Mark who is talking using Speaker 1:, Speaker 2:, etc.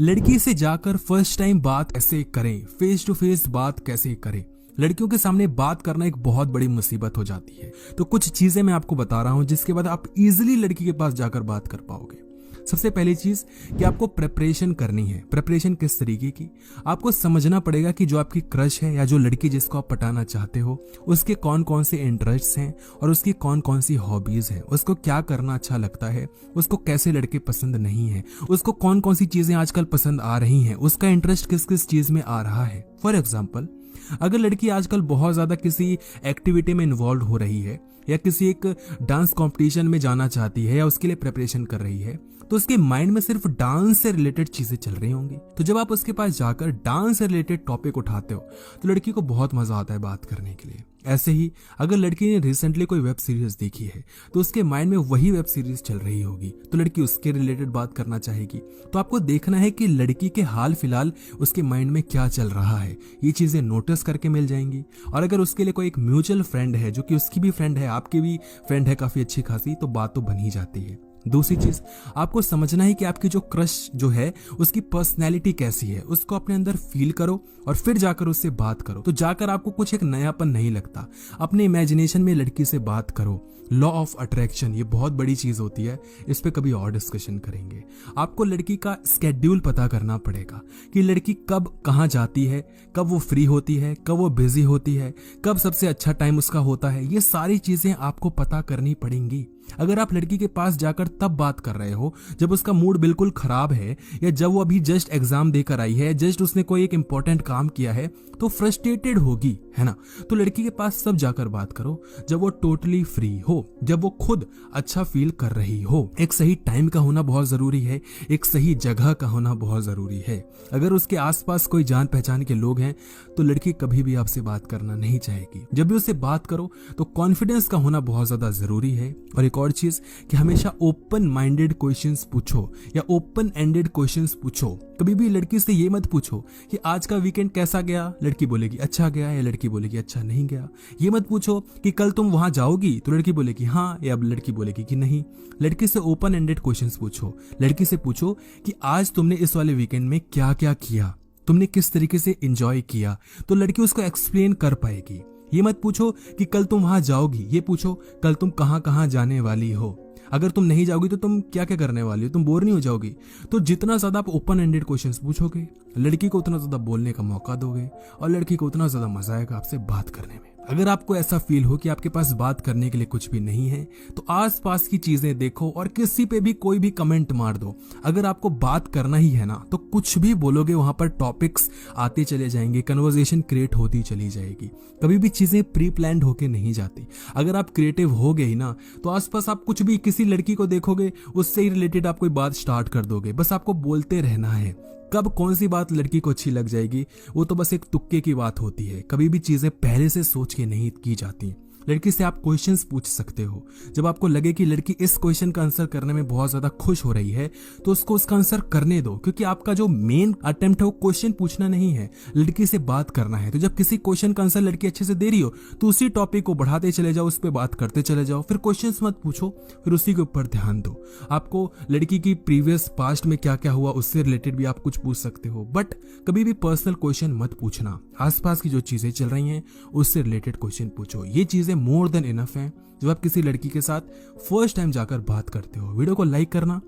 Speaker 1: लड़की से जाकर फर्स्ट टाइम बात कैसे करें, फेस टू फेस बात कैसे करें। लड़कियों के सामने बात करना एक बहुत बड़ी मुसीबत हो जाती है। तो कुछ चीजें मैं आपको बता रहा हूं जिसके बाद आप इजीली लड़की के पास जाकर बात कर पाओगे। सबसे पहली चीज कि आपको प्रेपरेशन करनी है। प्रेपरेशन किस तरीके की, आपको समझना पड़ेगा कि जो आपकी क्रश है या जो लड़की जिसको आप पटाना चाहते हो उसके कौन कौन से इंटरेस्ट हैं और उसकी कौन कौन सी हॉबीज हैं, उसको क्या करना अच्छा लगता है, उसको कैसे लड़के पसंद नहीं है, उसको कौन कौन सी चीजें आजकल पसंद आ रही हैं, उसका इंटरेस्ट किस किस चीज में आ रहा है। फॉर एग्जाम्पल, अगर लड़की आजकल बहुत ज्यादा किसी एक्टिविटी में इन्वॉल्व हो रही है या किसी एक डांस कंपटीशन में जाना चाहती है या उसके लिए प्रिपरेशन कर रही है, तो उसके माइंड में सिर्फ डांस से रिलेटेड चीजें चल रही होंगी। तो जब आप उसके पास जाकर डांस से रिलेटेड टॉपिक उठाते हो तो लड़की को बहुत मजा आता है बात करने के लिए। ऐसे ही अगर लड़की ने रिसेंटली कोई वेब सीरीज देखी है तो उसके माइंड में वही वेब सीरीज चल रही होगी, तो लड़की उसके रिलेटेड बात करना चाहेगी। तो आपको देखना है कि लड़की के हाल फिलहाल उसके माइंड में क्या चल रहा है, ये चीजें नोटिस करके मिल जाएंगी। और अगर उसके लिए कोई एक म्यूचुअल फ्रेंड है जो कि उसकी भी फ्रेंड है, आपकी भी फ्रेंड है काफी अच्छी खासी, तो बात तो बन ही जाती है। दूसरी चीज, आपको समझना है कि आपकी जो क्रश जो है उसकी पर्सनैलिटी कैसी है, उसको अपने अंदर फील करो और फिर जाकर उससे बात करो। तो जाकर आपको कुछ एक नयापन नहीं लगता, अपने इमेजिनेशन में लड़की से बात करो। लॉ ऑफ अट्रैक्शन ये बहुत बड़ी चीज होती है, इस पे कभी और डिस्कशन करेंगे। आपको लड़की का स्केड्यूल पता करना पड़ेगा कि लड़की कब कहाँ जाती है, कब वो फ्री होती है, कब वो बिजी होती है, कब सबसे अच्छा टाइम उसका होता है। ये सारी चीजें आपको पता करनी पड़ेंगी। अगर आप लड़की के पास जाकर तब बात कर रहे हो जब उसका मूड बिल्कुल खराब है या जब वो अभी जस्ट एग्जाम देकर आई है, जस्ट उसने कोई एक इंपॉर्टेंट काम किया है, तो फ्रस्ट्रेटेड होगी, है ना। तो लड़की के पास सब जाकर बात करो जब वो टोटली फ्री हो, जब वो खुद अच्छा फील कर रही हो। एक सही टाइम का होना बहुत जरूरी है, एक सही जगह का होना बहुत जरूरी है। अगर उसके आसपास कोई जान पहचान के लोग हैं तो लड़की कभी भी आपसे बात करना नहीं चाहेगी। जब भी उससे बात करो तो कॉन्फिडेंस का होना बहुत ज्यादा जरूरी है। और एक और चीज कि हमेशा ओपन माइंडेड क्वेश्चंस पूछो या ओपन एंडेड क्वेश्चंस पूछो। कभी भी लड़की से ये मत पूछो कि आज का वीकेंड कैसा गया, लड़की बोलेगी अच्छा गया, या लड़की बोलेगी अच्छा नहीं गया। ये मत पूछो कि कल तुम वहां जाओगी, तो लड़की बोलेगी हाँ, या लड़की बोलेगी कि नहीं। लड़की से ओपन एंडेड क्वेश्चंस पूछो। लड़की से पूछो कि आज तुमने इस वाले वीकेंड में क्या क्या किया, तुमने किस तरीके से एंजॉय किया, तो लड़की उसको एक्सप्लेन कर पाएगी। ये मत पूछो कि कल तुम वहां जाओगी, ये पूछो कल तुम कहां कहां जाने वाली हो। अगर तुम नहीं जाओगी तो तुम क्या क्या करने वाली हो, तुम बोर नहीं हो जाओगी। तो जितना ज्यादा आप ओपन एंडेड क्वेश्चंस पूछोगे लड़की को उतना ज्यादा बोलने का मौका दोगे और लड़की को उतना ज्यादा मजा आएगा आपसे बात करने में। अगर आपको ऐसा फील हो कि आपके पास बात करने के लिए कुछ भी नहीं है तो आसपास की चीजें देखो और किसी पे भी कोई भी कमेंट मार दो। अगर आपको बात करना ही है ना तो कुछ भी बोलोगे, वहां पर टॉपिक्स आते चले जाएंगे, कन्वर्सेशन क्रिएट होती चली जाएगी। कभी भी चीजें प्री प्लान्ड होके नहीं जाती। अगर आप क्रिएटिव हो गए ना तो आसपास आप कुछ भी किसी लड़की को देखोगे उससे ही रिलेटेड आप कोई बात स्टार्ट कर दोगे। बस आपको बोलते रहना है। कब कौन सी बात लड़की को अच्छी लग जाएगी वो तो बस एक तुक्के की बात होती है। कभी भी चीजें पहले से सोच के नहीं की जाती। लड़की से आप क्वेश्चंस पूछ सकते हो। जब आपको लगे कि लड़की इस क्वेश्चन का आंसर करने में बहुत ज्यादा खुश हो रही है तो उसको उसका आंसर करने दो, क्योंकि आपका जो मेन अटेम्प्ट है वो क्वेश्चन पूछना नहीं है, लड़की से बात करना है। तो जब किसी क्वेश्चन का आंसर लड़की अच्छे से दे रही हो तो उसी टॉपिक को बढ़ाते चले जाओ, उस पर बात करते चले जाओ। फिर क्वेश्चन मत पूछो, फिर उसी के ऊपर ध्यान दो। आपको लड़की की प्रीवियस पास्ट में क्या क्या हुआ उससे रिलेटेड भी आप कुछ पूछ सकते हो, बट कभी भी पर्सनल क्वेश्चन मत पूछना। आसपास की जो चीजें चल रही हैं उससे रिलेटेड क्वेश्चन पूछो। ये चीजें मोर देन इनफ है जब आप किसी लड़की के साथ फर्स्ट टाइम जाकर बात करते हो। वीडियो को लाइक करना